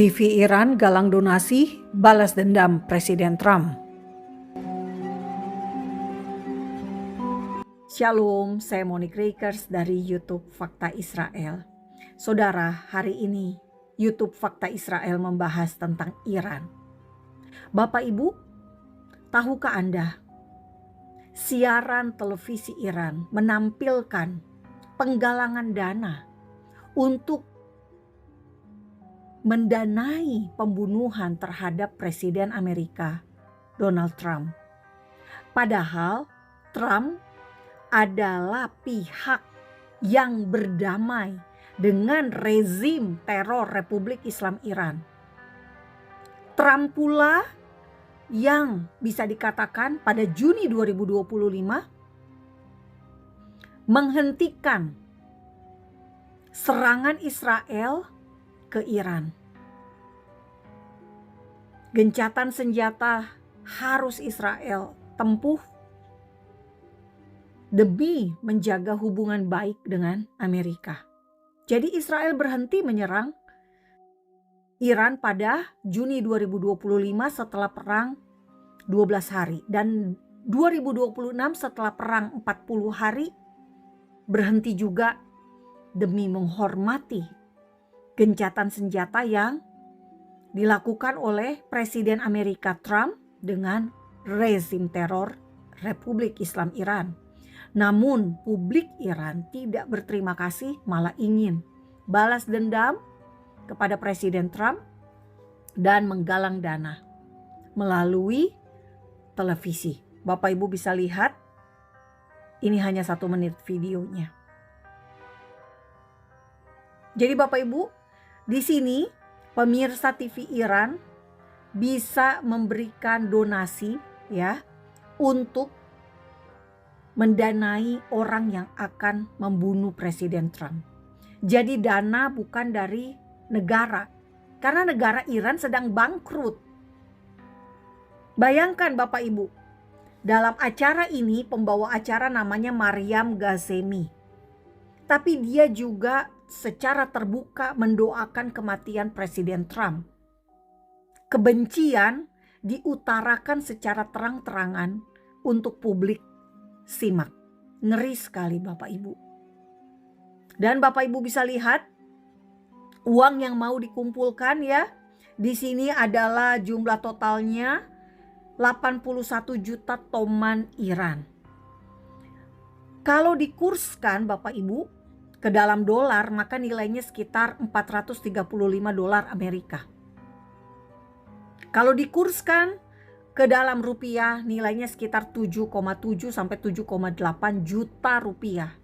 TV Iran galang donasi, balas dendam Presiden Trump. Shalom, saya Monique Rakers dari YouTube Fakta Israel. Saudara, hari ini YouTube Fakta Israel membahas tentang Iran. Bapak Ibu, tahukah Anda, siaran televisi Iran menampilkan penggalangan dana untuk mendanai pembunuhan terhadap Presiden Amerika Donald Trump. Padahal Trump adalah pihak yang berdamai dengan rezim teror Republik Islam Iran. Trump pula yang bisa dikatakan pada Juni 2025 menghentikan serangan Israel ke Iran. Gencatan senjata harus Israel tempuh demi menjaga hubungan baik dengan Amerika. Jadi Israel berhenti menyerang Iran pada Juni 2025 setelah perang 12 hari. Dan 2026 setelah perang 40 hari berhenti juga demi menghormati gencatan senjata yang dilakukan oleh Presiden Amerika Trump dengan rezim teror Republik Islam Iran. Namun publik Iran tidak berterima kasih, malah ingin balas dendam kepada Presiden Trump dan menggalang dana melalui televisi. Bapak Ibu bisa lihat, ini hanya 1 menit videonya. Jadi Bapak Ibu, di sini pemirsa TV Iran bisa memberikan donasi ya untuk mendanai orang yang akan membunuh Presiden Trump. Jadi dana bukan dari negara, karena negara Iran sedang bangkrut. Bayangkan Bapak Ibu, dalam acara ini pembawa acara namanya Maryam Ghazemi. Tapi dia juga secara terbuka mendoakan kematian Presiden Trump. Kebencian diutarakan secara terang-terangan untuk publik simak. Ngeri sekali Bapak Ibu. Dan Bapak Ibu bisa lihat uang yang mau dikumpulkan ya. Di sini adalah jumlah totalnya 81 juta toman Iran. Kalau dikurskan Bapak Ibu ke dalam dolar, maka nilainya sekitar 435 dolar Amerika. Kalau dikurskan ke dalam rupiah, nilainya sekitar 7,7 sampai 7,8 juta rupiah.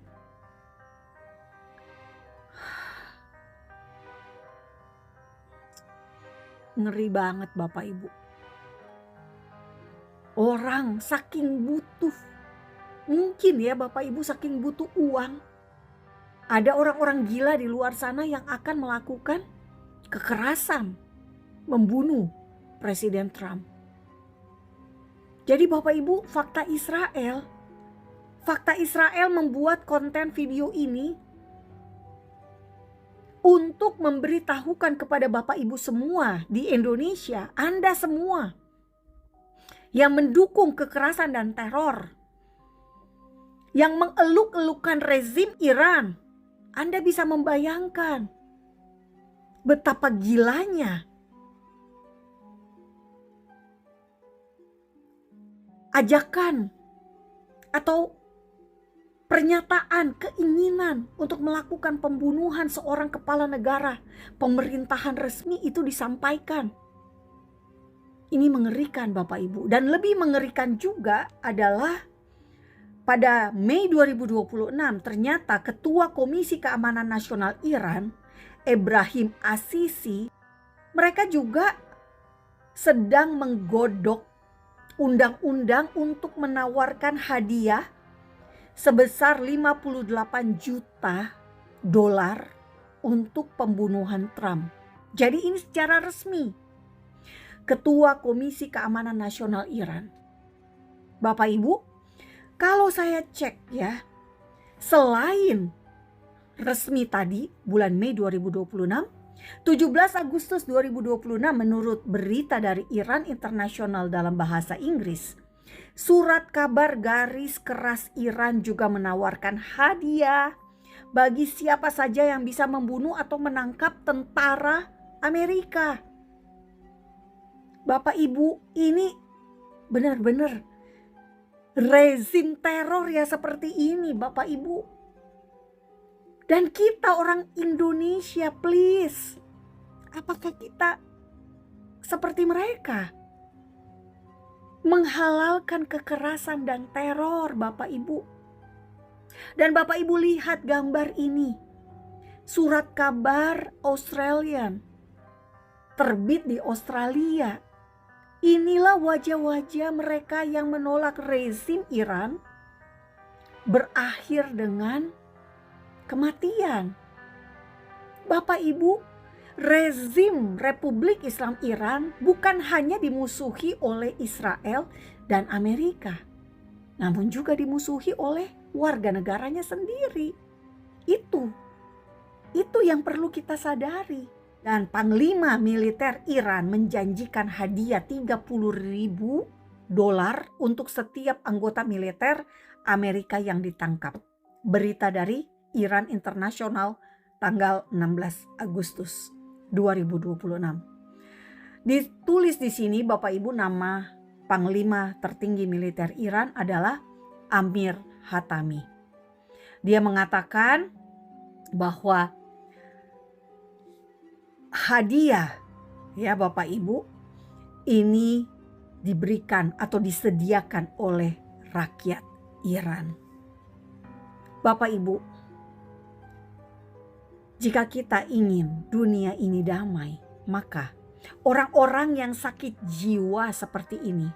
Ngeri banget Bapak Ibu. Orang saking butuh, mungkin ya Bapak Ibu saking butuh uang, ada orang-orang gila di luar sana yang akan melakukan kekerasan, membunuh Presiden Trump. Jadi Bapak Ibu, Fakta Israel membuat konten video ini untuk memberitahukan kepada Bapak Ibu semua di Indonesia, Anda semua yang mendukung kekerasan dan teror, yang mengeluk-elukan rezim Iran. Anda bisa membayangkan betapa gilanya ajakan atau pernyataan keinginan untuk melakukan pembunuhan seorang kepala negara pemerintahan resmi itu disampaikan. Ini mengerikan Bapak Ibu. Dan lebih mengerikan juga adalah pada Mei 2026 ternyata Ketua Komisi Keamanan Nasional Iran, Ebrahim Assisi, mereka juga sedang menggodok undang-undang untuk menawarkan hadiah sebesar 58 juta dolar untuk pembunuhan Trump. Jadi ini secara resmi Ketua Komisi Keamanan Nasional Iran. Bapak Ibu, kalau saya cek ya, selain resmi tadi bulan Mei 2026, 17 Agustus 2026 menurut berita dari Iran Internasional dalam bahasa Inggris, surat kabar garis keras Iran juga menawarkan hadiah bagi siapa saja yang bisa membunuh atau menangkap tentara Amerika. Bapak Ibu, ini benar-benar rezim teror ya seperti ini Bapak Ibu. Dan kita orang Indonesia, please, apakah kita seperti mereka? Menghalalkan kekerasan dan teror Bapak Ibu. Dan Bapak Ibu lihat gambar ini. Surat kabar Australian, terbit di Australia. Inilah wajah-wajah mereka yang menolak rezim Iran berakhir dengan kematian. Bapak Ibu, rezim Republik Islam Iran bukan hanya dimusuhi oleh Israel dan Amerika, namun juga dimusuhi oleh warga negaranya sendiri. Itu yang perlu kita sadari. Dan Panglima Militer Iran menjanjikan hadiah $30.000 untuk setiap anggota militer Amerika yang ditangkap. Berita dari Iran Internasional tanggal 16 Agustus 2026. Ditulis di sini Bapak Ibu, nama Panglima tertinggi militer Iran adalah Amir Hatami. Dia mengatakan bahwa hadiah ya Bapak Ibu ini diberikan atau disediakan oleh rakyat Iran. Bapak Ibu, jika kita ingin dunia ini damai, maka orang-orang yang sakit jiwa seperti ini,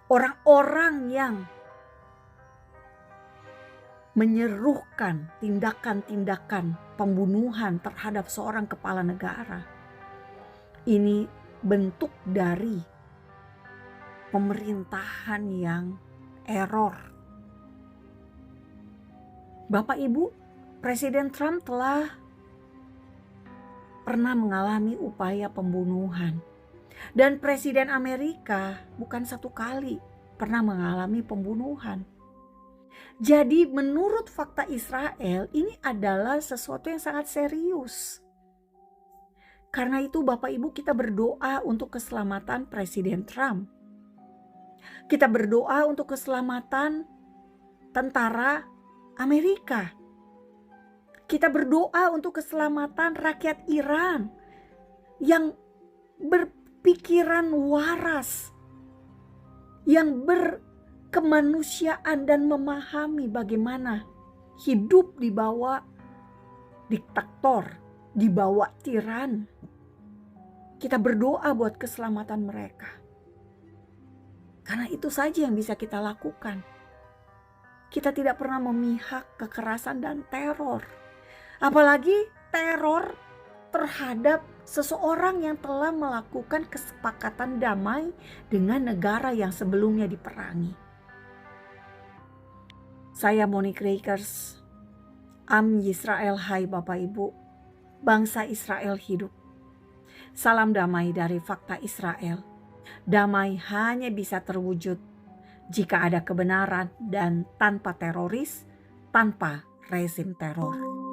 orang-orang yang menyerukan tindakan-tindakan pembunuhan terhadap seorang kepala negara, ini bentuk dari pemerintahan yang error. Bapak Ibu, Presiden Trump telah pernah mengalami upaya pembunuhan. Dan Presiden Amerika bukan satu kali pernah mengalami pembunuhan. Jadi menurut fakta Israel, ini adalah sesuatu yang sangat serius. Karena itu Bapak Ibu, kita berdoa untuk keselamatan Presiden Trump. Kita berdoa untuk keselamatan tentara Amerika. Kita berdoa untuk keselamatan rakyat Iran yang berpikiran waras, yang berkemanusiaan dan memahami bagaimana hidup di bawah diktator, di bawah tiran. Kita berdoa buat keselamatan mereka. Karena itu saja yang bisa kita lakukan. Kita tidak pernah memihak kekerasan dan teror. Apalagi teror terhadap seseorang yang telah melakukan kesepakatan damai dengan negara yang sebelumnya diperangi. Saya Monique Rakers, Am Yisrael Hai Bapak Ibu, bangsa Israel hidup. Salam damai dari Fakta Israel. Damai hanya bisa terwujud jika ada kebenaran dan tanpa teroris, tanpa rezim teror.